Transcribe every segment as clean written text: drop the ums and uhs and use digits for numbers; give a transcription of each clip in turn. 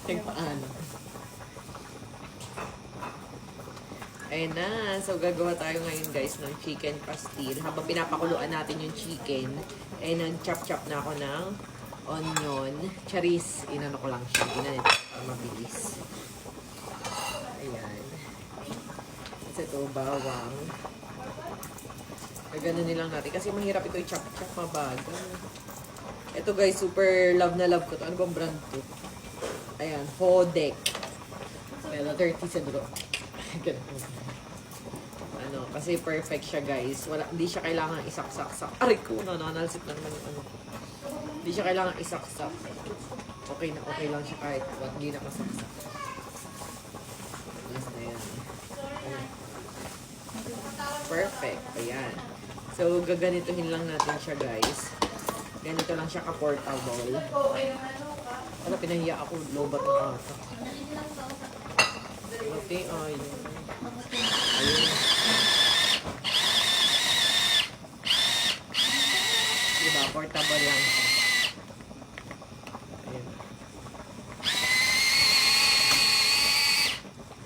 Ay, paano? Ayun na. So, gagawa tayo ngayon guys ng chicken pastil. Habang pinapakuluan natin yung chicken, nag-chop-chop na ako ng onion. Charis. Inano ko lang siya. Ginanit para mabilis. Ayan. Kasi ito, bawang. Gano'n nilang natin. Kasi mahirap ito i-chop-chop, mabagal. Ito guys, super love na love ko to. Ano bang brand to? Ayan, Hodek. Ayan, 30 sa dulo. Ano, kasi perfect siya guys. Hindi siya kailangan isaksak-sak. Aray ko, nananalsit lang naman yung ano. Hindi siya kailangan isaksak. Okay na okay lang siya kahit hindi nakasaksak. Last na yan. Perfect. Ayan. So, gaganituhin lang natin siya, guys. Ganito lang siya ka-portable. Wala, pinahiya ako. Lobat na ata. Okay, ayun. Ayun. Diba? Portable lang siya. Ayun.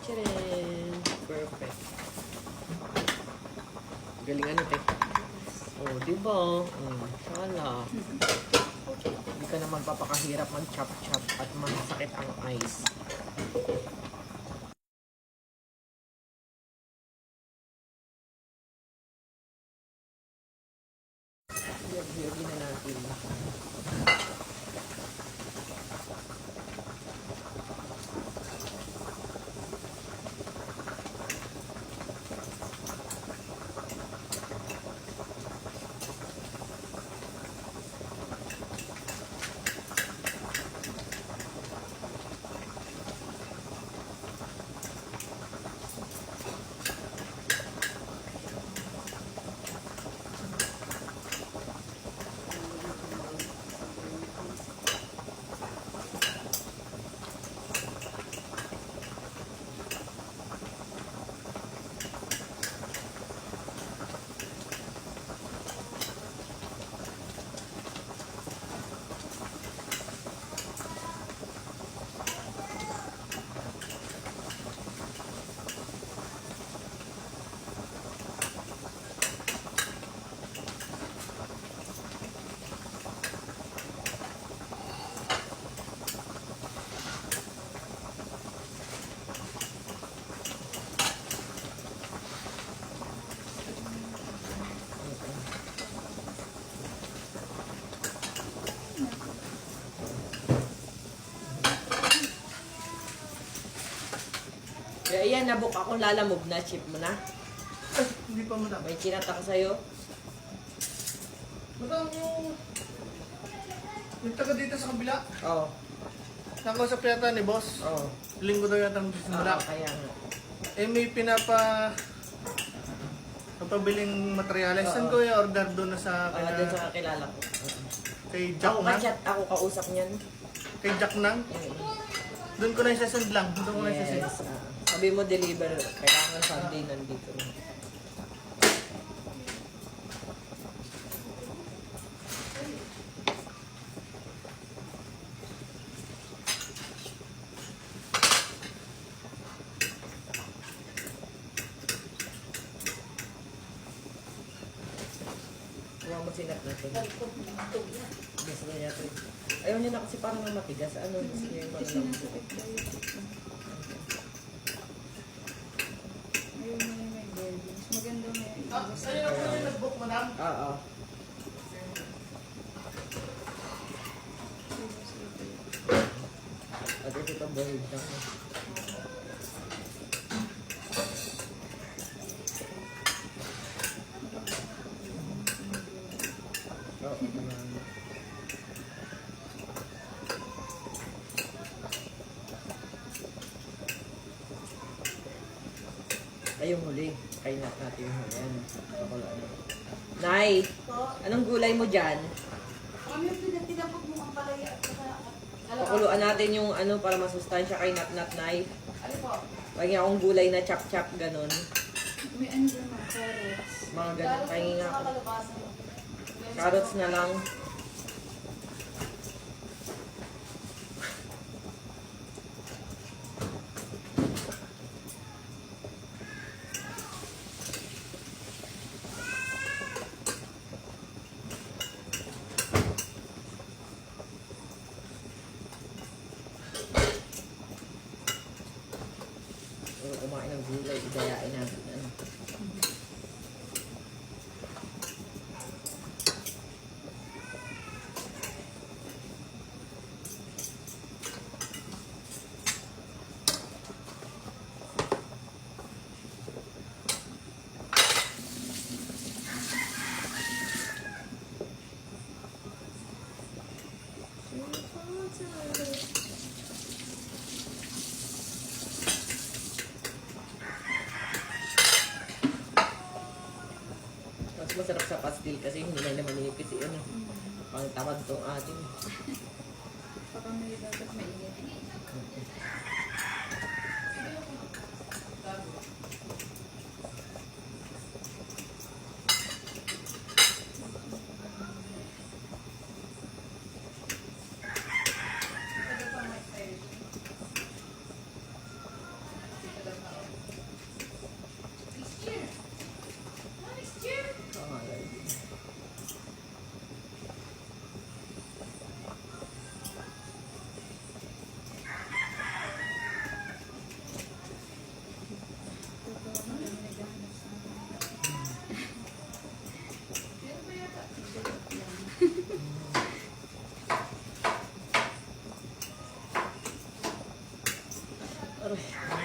Tcharan! Perfect. Galingan ito eh. Oh, diba? Sala. Hindi ka naman papakahirap mag-chop-chop at masakit ang eyes. Hiyagi na natin. Kaya yan, nabuk ako, lalamog na, chip mo na. Ay, hindi pa madam. May chinata ko sa'yo. Madam, yung taga dito sa kabila. Oo. Nakausap yata ni boss. Oo. Linggo daw yata magsisimula. Kaya nga. Eh, may napabiling materyales. Saan Oo. ko i-order doon na sa Doon sa kakilala ko. kay Jack Ako Nang? ka-chat, ako kausap niyan. Kay Jack Nang? Doon ko na isasend lang. Doon ko na isasend. Yes. Sabi mo deliver, kailangan Sunday nandito na. Kuha mo sinat natin. Gusto niya ito. Ayaw niya na kasi parang matigas. Ano, gusto niya yung parang lambutin. Ayun na yung may bearings. Maganda may Ayun ako yung nag-book, madam. Oo. At ito itong buhid lang. Oo, naman. Ay, yung huli. Kainat natin yung huli. Yan. Wala na. Nay! Anong gulay mo dyan? Kami yung tinapot mo ang palaya at saka Pakuluan natin yung ano para masustansya kay Nat Nat Nay. ano po? Huwag niya akong gulay na chop-chop ganon. May ano dyan mga carrots. Mga ganon. Pahingi nga ako. Kalabasan. Carrots na lang. kumain ng gulay, idayain natin. Ano? Mas masarap sa pastil kasi hindi na naman nipis yun. Pang tamad tong atin. Baka may dapat mainit. Aray.